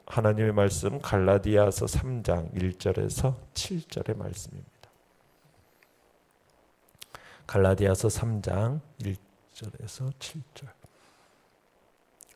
하나님의 말씀 갈라디아서 3장 1절에서 7절의 말씀입니다. 갈라디아서 3장 1절에서 7절.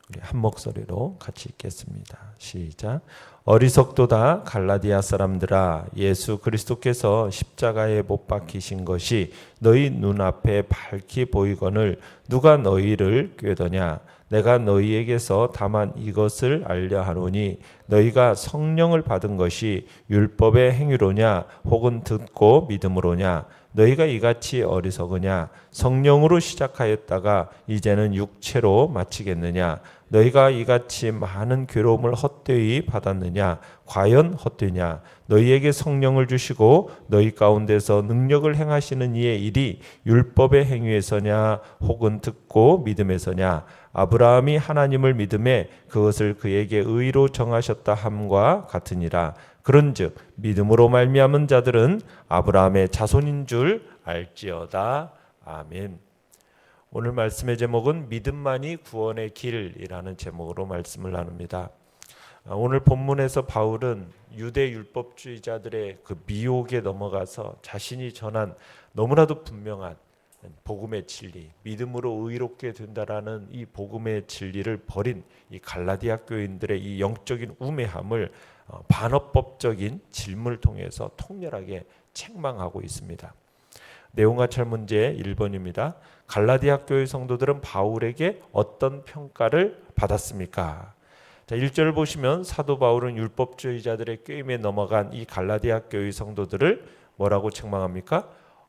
우리 한 목소리로 같이 읽겠습니다. 시작. 어리석도다 갈라디아 사람들아, 예수 그리스도께서 십자가에 못 박히신 것이 너희 눈앞에 밝히 보이거늘 누가 너희를 꾀더냐? 내가 너희에게서 다만 이것을 알려 하노니 너희가 성령을 받은 것이 율법의 행위로냐 혹은 듣고 믿음으로냐? 너희가 이같이 어리석으냐? 성령으로 시작하였다가 이제는 육체로 마치겠느냐? 너희가 이같이 많은 괴로움을 헛되이 받았느냐? 과연 헛되냐? 너희에게 성령을 주시고 너희 가운데서 능력을 행하시는 이의 일이 율법의 행위에서냐 혹은 듣고 믿음에서냐? 아브라함이 하나님을 믿음에 그것을 그에게 의로 정하셨다 함과 같으니라. 그런즉 믿음으로 말미암은 자들은 아브라함의 자손인 줄 알지어다. 아멘. 오늘 말씀의 제목은 믿음만이 구원의 길이라는 제목으로 말씀을 나눕니다. 오늘 본문에서 바울은 유대 율법주의자들의 그 미혹에 넘어가서 자신이 전한 너무나도 분명한 복음의 진리, 믿음으로 의롭게 된다라는 이 복음의 진리를 버린 이 갈라디아 교인들의 이 영적인 우매함을 반어법적인 질문을 통해서 통렬하게 책망하고 있습니다. 내용과 철문제 1번입니다. 갈라디아 교회 성도들은 바울에게 어떤 평가를 받았습니까? 자, 1절을 보시면 사도 바울은 율법주의자들의 꾀임에 넘어간 이 갈라디아 교회 성도들을 뭐라고 책망합니까?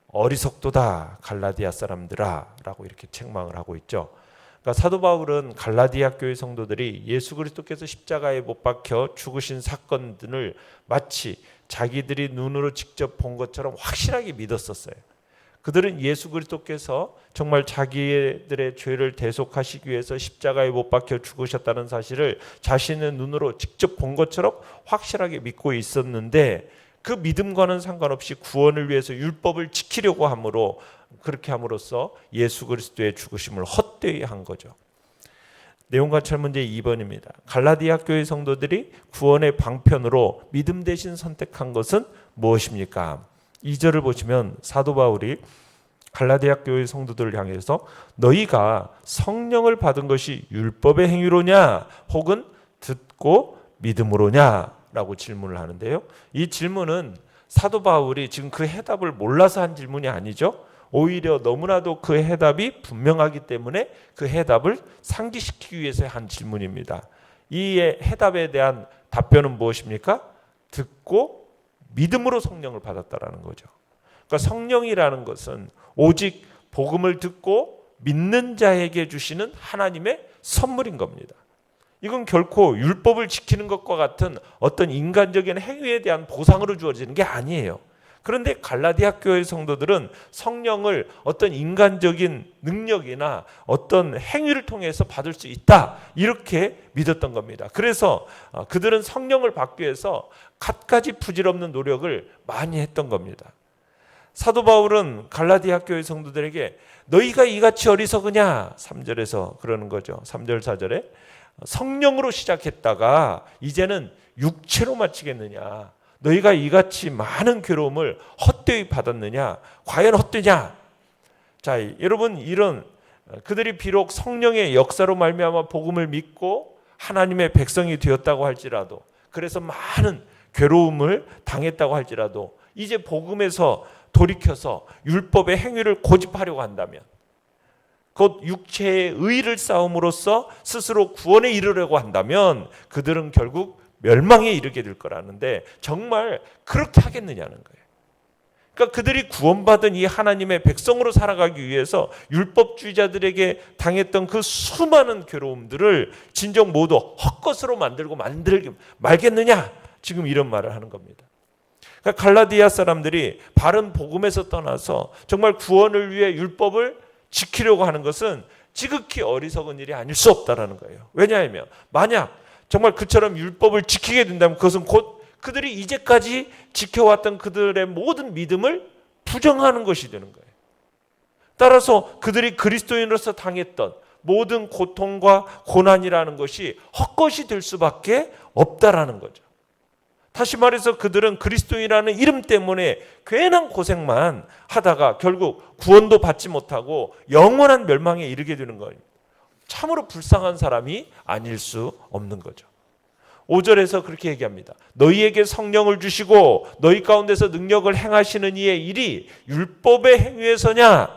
어리석도다 갈라디아 사람들아 라고 이렇게 책망을 하고 있죠. 그러니까 사도 바울은 갈라디아 교회 성도들이 예수 그리스도께서 십자가에 못 박혀 죽으신 사건들을 마치 자기들이 눈으로 직접 본 것처럼 확실하게 믿었었어요. 그들은 예수 그리스도께서 정말 자기들의 죄를 대속하시기 위해서 십자가에 못 박혀 죽으셨다는 사실을 자신의 눈으로 직접 본 것처럼 확실하게 믿고 있었는데 그 믿음과는 상관없이 구원을 위해서 율법을 지키려고 함으로 그렇게 함으로써 예수 그리스도의 죽으심을 헛되이 한 거죠. 내용과 철문제 2번입니다. 갈라디아 교회 성도들이 구원의 방편으로 믿음 대신 선택한 것은 무엇입니까? 2절을 보시면 사도 바울이 갈라디아 교회 성도들을 향해서 너희가 성령을 받은 것이 율법의 행위로냐 혹은 듣고 믿음으로냐 라고 질문을 하는데요. 이 질문은 사도 바울이 지금 그 해답을 몰라서 한 질문이 아니죠. 오히려 너무나도 그 해답이 분명하기 때문에 그 해답을 상기시키기 위해서 한 질문입니다. 이 해답에 대한 답변은 무엇입니까? 듣고 믿음으로 성령을 받았다라는 거죠. 그러니까 성령이라는 것은 오직 복음을 듣고 믿는 자에게 주시는 하나님의 선물인 겁니다. 이건 결코 율법을 지키는 것과 같은 어떤 인간적인 행위에 대한 보상으로 주어지는 게 아니에요. 그런데 갈라디아 교회 성도들은 성령을 어떤 인간적인 능력이나 어떤 행위를 통해서 받을 수 있다 이렇게 믿었던 겁니다. 그래서 그들은 성령을 받기 위해서 갖가지 부질없는 노력을 많이 했던 겁니다. 사도 바울은 갈라디아 교회 성도들에게 너희가 이같이 어리석으냐 3절에서 그러는 거죠. 3절 4절에 성령으로 시작했다가 이제는 육체로 마치겠느냐. 너희가 이같이 많은 괴로움을 헛되이 받았느냐. 과연 헛되냐. 자, 여러분 이런 그들이 비록 성령의 역사로 말미암아 복음을 믿고 하나님의 백성이 되었다고 할지라도 그래서 많은 괴로움을 당했다고 할지라도 이제 복음에서 돌이켜서 율법의 행위를 고집하려고 한다면 곧 육체의 의를 쌓음으로써 스스로 구원에 이르려고 한다면 그들은 결국 멸망에 이르게 될 거라는데 정말 그렇게 하겠느냐는 거예요. 그러니까 그들이 구원받은 이 하나님의 백성으로 살아가기 위해서 율법주의자들에게 당했던 그 수많은 괴로움들을 진정 모두 헛것으로 만들고 만들기 말겠느냐 지금 이런 말을 하는 겁니다. 그러니까 갈라디아 사람들이 바른 복음에서 떠나서 정말 구원을 위해 율법을 지키려고 하는 것은 지극히 어리석은 일이 아닐 수 없다라는 거예요. 왜냐하면 만약 정말 그처럼 율법을 지키게 된다면 그것은 곧 그들이 이제까지 지켜왔던 그들의 모든 믿음을 부정하는 것이 되는 거예요. 따라서 그들이 그리스도인으로서 당했던 모든 고통과 고난이라는 것이 헛것이 될 수밖에 없다라는 거죠. 다시 말해서 그들은 그리스도인이라는 이름 때문에 괜한 고생만 하다가 결국 구원도 받지 못하고 영원한 멸망에 이르게 되는 거예요. 참으로 불쌍한 사람이 아닐 수 없는 거죠. 5절에서 그렇게 얘기합니다. 너희에게 성령을 주시고 너희 가운데서 능력을 행하시는 이의 일이 율법의 행위에서냐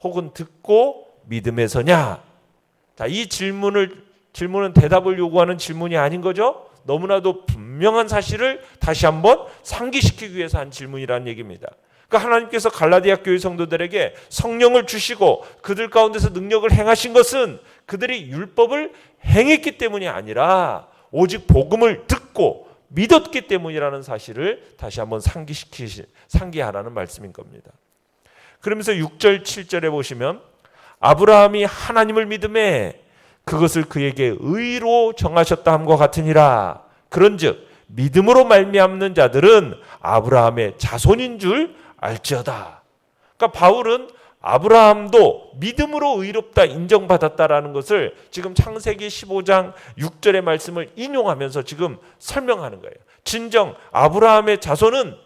혹은 듣고 믿음에서냐. 자, 이 질문은 대답을 요구하는 질문이 아닌 거죠. 너무나도 분명한 사실을 다시 한번 상기시키기 위해서 한 질문이라는 얘기입니다. 그러니까 하나님께서 갈라디아 교회 성도들에게 성령을 주시고 그들 가운데서 능력을 행하신 것은 그들이 율법을 행했기 때문이 아니라 오직 복음을 듣고 믿었기 때문이라는 사실을 다시 한번 상기하라는 말씀인 겁니다. 그러면서 6절 7절에 보시면 아브라함이 하나님을 믿음에 그것을 그에게 의로 정하셨다 함과 같으니라. 그런즉 믿음으로 말미암는 자들은 아브라함의 자손인 줄 알지어다. 그러니까 바울은 아브라함도 믿음으로 의롭다 인정받았다라는 것을 지금 창세기 15장 6절의 말씀을 인용하면서 지금 설명하는 거예요. 진정 아브라함의 자손은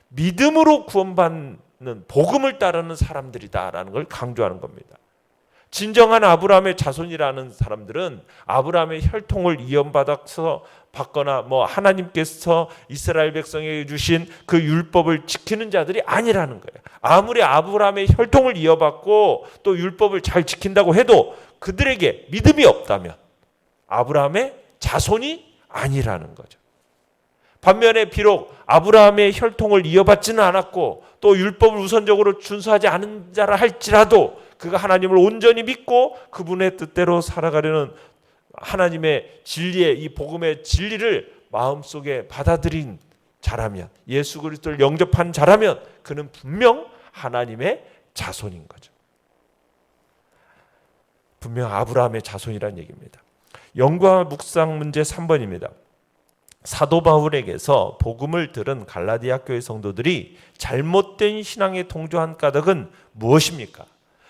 믿음으로 구원받는 복음을 따르는 사람들이다라는 걸 강조하는 겁니다. 진정한 아브라함의 자손이라는 사람들은 아브라함의 혈통을 이어받아서 받거나 하나님께서 이스라엘 백성에게 주신 그 율법을 지키는 자들이 아니라는 거예요. 아무리 아브라함의 혈통을 이어받고 또 율법을 잘 지킨다고 해도 그들에게 믿음이 없다면 아브라함의 자손이 아니라는 거죠. 반면에 비록 아브라함의 혈통을 이어받지는 않았고 또 율법을 우선적으로 준수하지 않은 자라 할지라도 그가 하나님을 온전히 믿고 그분의 뜻대로 살아가려는 하나님의 진리의 이 복음의 진리를 마음속에 받아들인 자라면, 예수 그리스도를 영접한 자라면 그는 분명 하나님의 자손인 거죠. 분명 아브라함의 자손이라는 얘기입니다. 연구와 묵상 문제 3번입니다. 사도 바울에게서 복음을 들은 갈라디아 교회 성도들이 잘못된 신앙에 동조한 까닭은 무엇입니까?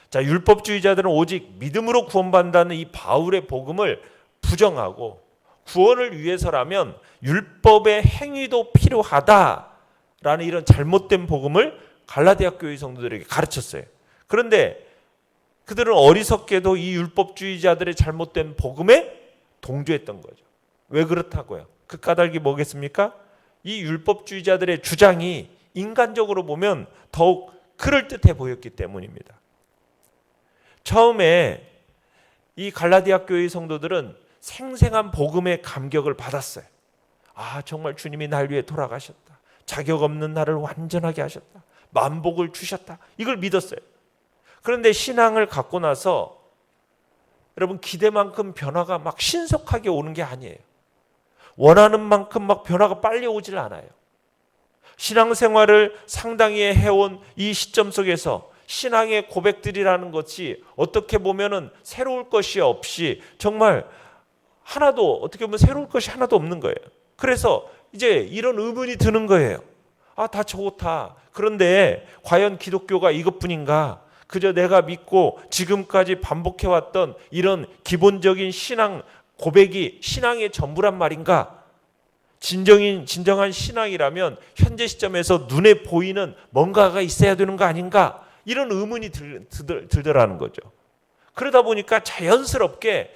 자, 율법주의자들은 오직 믿음으로 구원받는다는 이 바울의 복음을 부정하고 구원을 위해서라면 율법의 행위도 필요하다라는 이런 잘못된 복음을 갈라디아 교회 성도들에게 가르쳤어요. 그런데 그들은 어리석게도 이 율법주의자들의 잘못된 복음에 동조했던 거죠. 왜 그렇다고요? 그 까닭이 뭐겠습니까? 이 율법주의자들의 주장이 인간적으로 보면 더욱 그럴듯해 보였기 때문입니다. 처음에 이 갈라디아 교회 성도들은 생생한 복음의 감격을 받았어요. 아, 정말 주님이 날 위해 돌아가셨다. 자격 없는 나를 완전하게 하셨다. 만복을 주셨다. 이걸 믿었어요. 그런데 신앙을 갖고 나서 여러분 기대만큼 변화가 막 신속하게 오는 게 아니에요. 원하는 만큼 막 변화가 빨리 오질 않아요. 신앙생활을 상당히 해온 이 시점 속에서 신앙의 고백들이라는 것이 어떻게 보면은 새로울 것이 없이 정말 하나도 어떻게 보면 새로울 것이 하나도 없는 거예요. 그래서 이제 이런 의문이 드는 거예요. 아, 다 좋다. 그런데 과연 기독교가 이것뿐인가? 그저 내가 믿고 지금까지 반복해왔던 이런 기본적인 신앙 고백이 신앙의 전부란 말인가? 진정한 신앙이라면 현재 시점에서 눈에 보이는 뭔가가 있어야 되는 거 아닌가? 이런 의문이 들더라는 거죠. 그러다 보니까 자연스럽게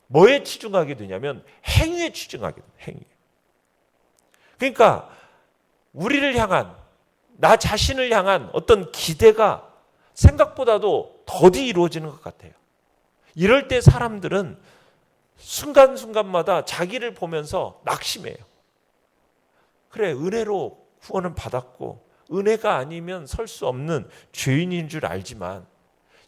뭐에 치중하게 되냐면 행위에 치중하게 돼요. 행위. 그러니까 우리를 향한 나 자신을 향한 어떤 기대가 생각보다도 더디 이루어지는 것 같아요. 이럴 때 사람들은 순간순간마다 자기를 보면서 낙심해요. 그래, 은혜로 구원은 받았고 은혜가 아니면 설 수 없는 죄인인 줄 알지만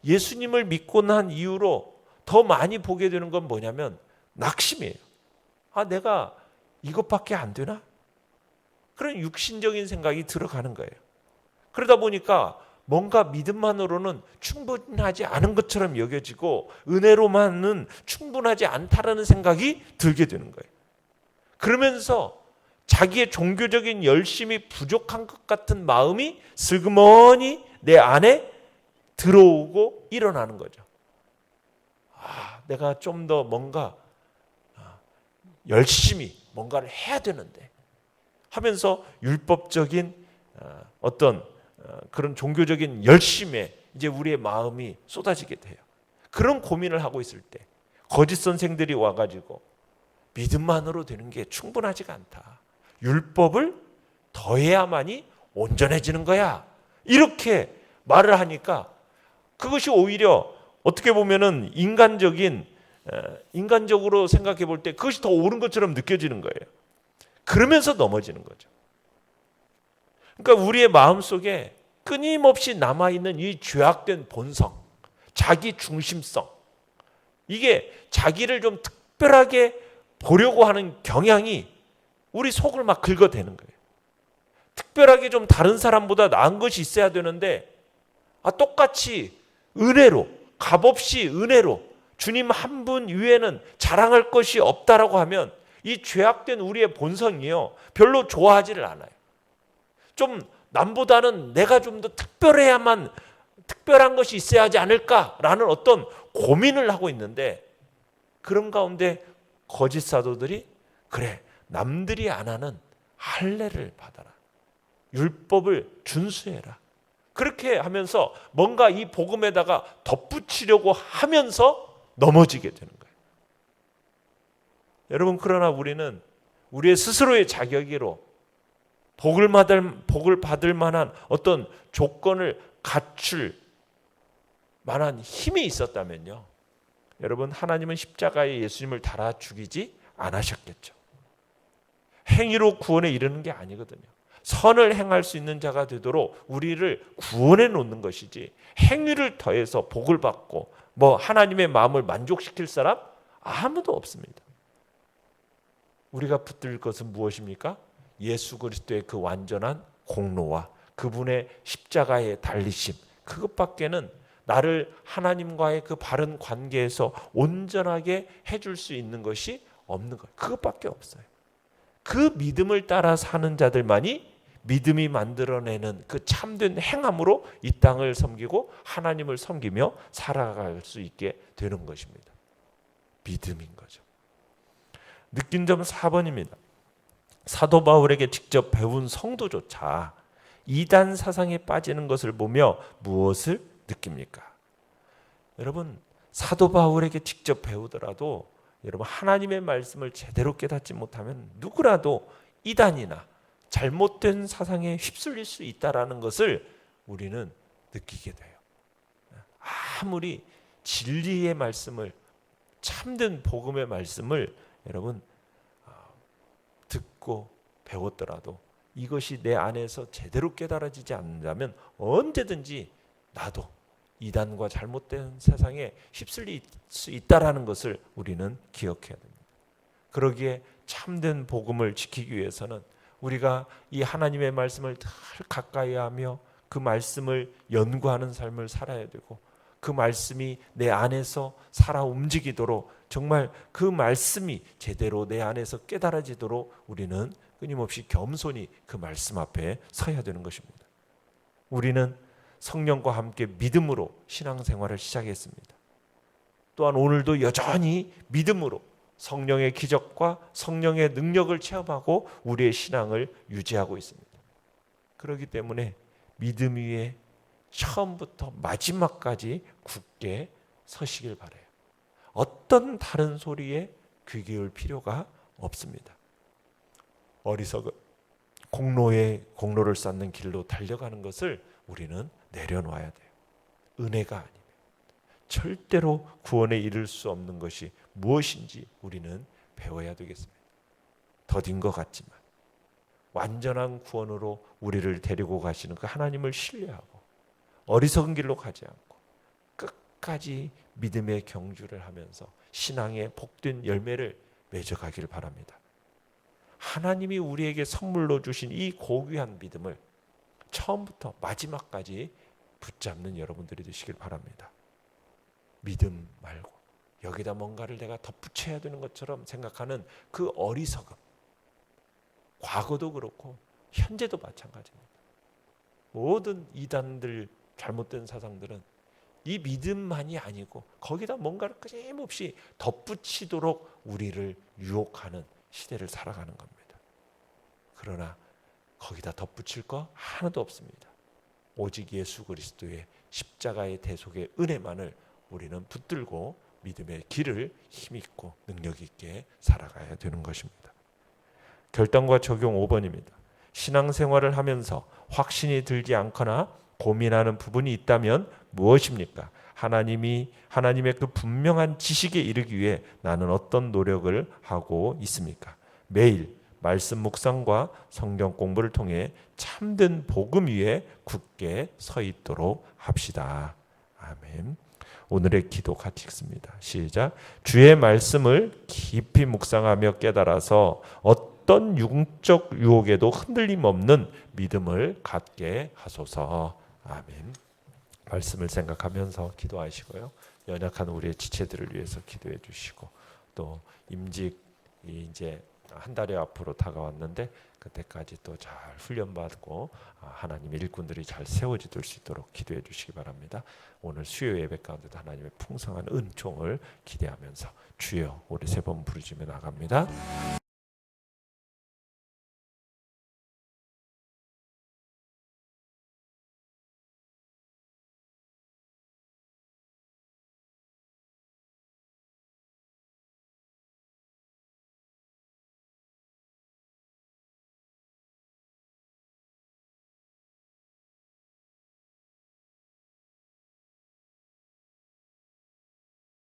예수님을 믿고 난 이후로 더 많이 보게 되는 건 뭐냐면 낙심이에요. 아, 내가 이것밖에 안 되나? 그런 육신적인 생각이 들어가는 거예요. 그러다 보니까 뭔가 믿음만으로는 충분하지 않은 것처럼 여겨지고 은혜로만은 충분하지 않다라는 생각이 들게 되는 거예요. 그러면서 자기의 종교적인 열심이 부족한 것 같은 마음이 슬그머니 내 안에 들어오고 일어나는 거죠. 아, 내가 좀 더 뭔가 열심히 뭔가를 해야 되는데 하면서 율법적인 어떤 그런 종교적인 열심에 이제 우리의 마음이 쏟아지게 돼요. 그런 고민을 하고 있을 때 거짓 선생들이 와가지고 믿음만으로 되는 게 충분하지가 않다. 율법을 더해야만이 온전해지는 거야. 이렇게 말을 하니까 그것이 오히려 어떻게 보면은 인간적으로 생각해 볼 때 그것이 더 옳은 것처럼 느껴지는 거예요. 그러면서 넘어지는 거죠. 그러니까 우리의 마음속에 끊임없이 남아있는 이 죄악된 본성, 자기 중심성, 이게 자기를 좀 특별하게 보려고 하는 경향이 우리 속을 막 긁어대는 거예요. 특별하게 좀 다른 사람보다 나은 것이 있어야 되는데 똑같이 은혜로, 값없이 은혜로 주님 한 분 위에는 자랑할 것이 없다라고 하면 이 죄악된 우리의 본성이요 별로 좋아하지를 않아요. 좀 남보다는 내가 좀 더 특별해야만 특별한 것이 있어야 하지 않을까라는 어떤 고민을 하고 있는데 그런 가운데 거짓 사도들이 그래 남들이 안 하는 할례를 받아라. 율법을 준수해라. 그렇게 하면서 뭔가 이 복음에다가 덧붙이려고 하면서 넘어지게 되는 거예요. 여러분 그러나 우리는 우리의 스스로의 자격으로 복을 받을 만한 어떤 조건을 갖출 만한 힘이 있었다면요. 여러분 하나님은 십자가에 예수님을 달아 죽이지 않으셨겠죠. 행위로 구원에 이르는 게 아니거든요. 선을 행할 수 있는 자가 되도록 우리를 구원해 놓는 것이지 행위를 더해서 복을 받고 하나님의 마음을 만족시킬 사람 아무도 없습니다. 우리가 붙들 것은 무엇입니까? 예수 그리스도의 그 완전한 공로와 그분의 십자가의 달리심, 그것밖에는 나를 하나님과의 그 바른 관계에서 온전하게 해줄 수 있는 것이 없는 거예요. 그것밖에 없어요. 그 믿음을 따라 사는 자들만이 믿음이 만들어내는 그 참된 행함으로 이 땅을 섬기고 하나님을 섬기며 살아갈 수 있게 되는 것입니다. 믿음인 거죠. 느낀 점 4번입니다. 사도 바울에게 직접 배운 성도조차 이단 사상에 빠지는 것을 보며 무엇을 느낍니까? 여러분 사도 바울에게 직접 배우더라도 여러분 하나님의 말씀을 제대로 깨닫지 못하면 누구라도 이단이나 잘못된 사상에 휩쓸릴 수 있다라는 것을 우리는 느끼게 돼요. 아무리 진리의 말씀을 참된 복음의 말씀을 여러분 듣고 배웠더라도 이것이 내 안에서 제대로 깨달아지지 않는다면 언제든지 나도 이단과 잘못된 세상에 휩쓸릴 수 있다라는 것을 우리는 기억해야 됩니다. 그러기에 참된 복음을 지키기 위해서는 우리가 이 하나님의 말씀을 늘 가까이 하며 그 말씀을 연구하는 삶을 살아야 되고 그 말씀이 내 안에서 살아 움직이도록 정말 그 말씀이 제대로 내 안에서 깨달아지도록 우리는 끊임없이 겸손히 그 말씀 앞에 서야 되는 것입니다. 우리는 성령과 함께 믿음으로 신앙생활을 시작했습니다. 또한 오늘도 여전히 믿음으로 성령의 기적과 성령의 능력을 체험하고 우리의 신앙을 유지하고 있습니다. 그렇기 때문에 믿음 위에 처음부터 마지막까지 굳게 서시길 바라요. 어떤 다른 소리에 귀 기울 필요가 없습니다. 어리석은 공로를 쌓는 길로 달려가는 것을 우리는 내려놓아야 돼요. 은혜가 아니면 절대로 구원에 이를 수 없는 것이 무엇인지 우리는 배워야 되겠습니다. 더딘 것 같지만 완전한 구원으로 우리를 데리고 가시는 그 하나님을 신뢰하고 어리석은 길로 가지 않고 끝까지 믿음의 경주를 하면서 신앙의 복된 열매를 맺어가기를 바랍니다. 하나님이 우리에게 선물로 주신 이 고귀한 믿음을 처음부터 마지막까지 붙잡는 여러분들이 되시길 바랍니다. 믿음 말고 여기다 뭔가를 내가 덧붙여야 되는 것처럼 생각하는 그 어리석음, 과거도 그렇고 현재도 마찬가지입니다. 모든 이단들, 잘못된 사상들은 이 믿음만이 아니고 거기다 뭔가를 끊임없이 덧붙이도록 우리를 유혹하는 시대를 살아가는 겁니다. 그러나 거기다 덧붙일 거 하나도 없습니다. 오직 예수 그리스도의 십자가의 대속의 은혜만을 우리는 붙들고 믿음의 길을 힘있고 능력 있게 살아가야 되는 것입니다. 결단과 적용 5번입니다. 신앙생활을 하면서 확신이 들지 않거나 고민하는 부분이 있다면 무엇입니까? 하나님의 그 분명한 지식에 이르기 위해 나는 어떤 노력을 하고 있습니까? 매일 말씀 묵상과 성경 공부를 통해 참된 복음 위에 굳게 서 있도록 합시다. 아멘. 오늘의 기도 같이 읽습니다. 시작. 주의 말씀을 깊이 묵상하며 깨달아서 어떤 영적 유혹에도 흔들림 없는 믿음을 갖게 하소서. 아멘. 말씀을 생각하면서 기도하시고요. 연약한 우리의 지체들을 위해서 기도해 주시고 또 임직이 이제 한 달여 앞으로 다가왔는데 그때까지 또 잘 훈련받고 하나님의 일꾼들이 잘 세워질 수 있도록 기도해 주시기 바랍니다. 오늘 수요 예배 가운데도 하나님의 풍성한 은총을 기대하면서 주여 우리 세 번 부르짖며 나갑니다.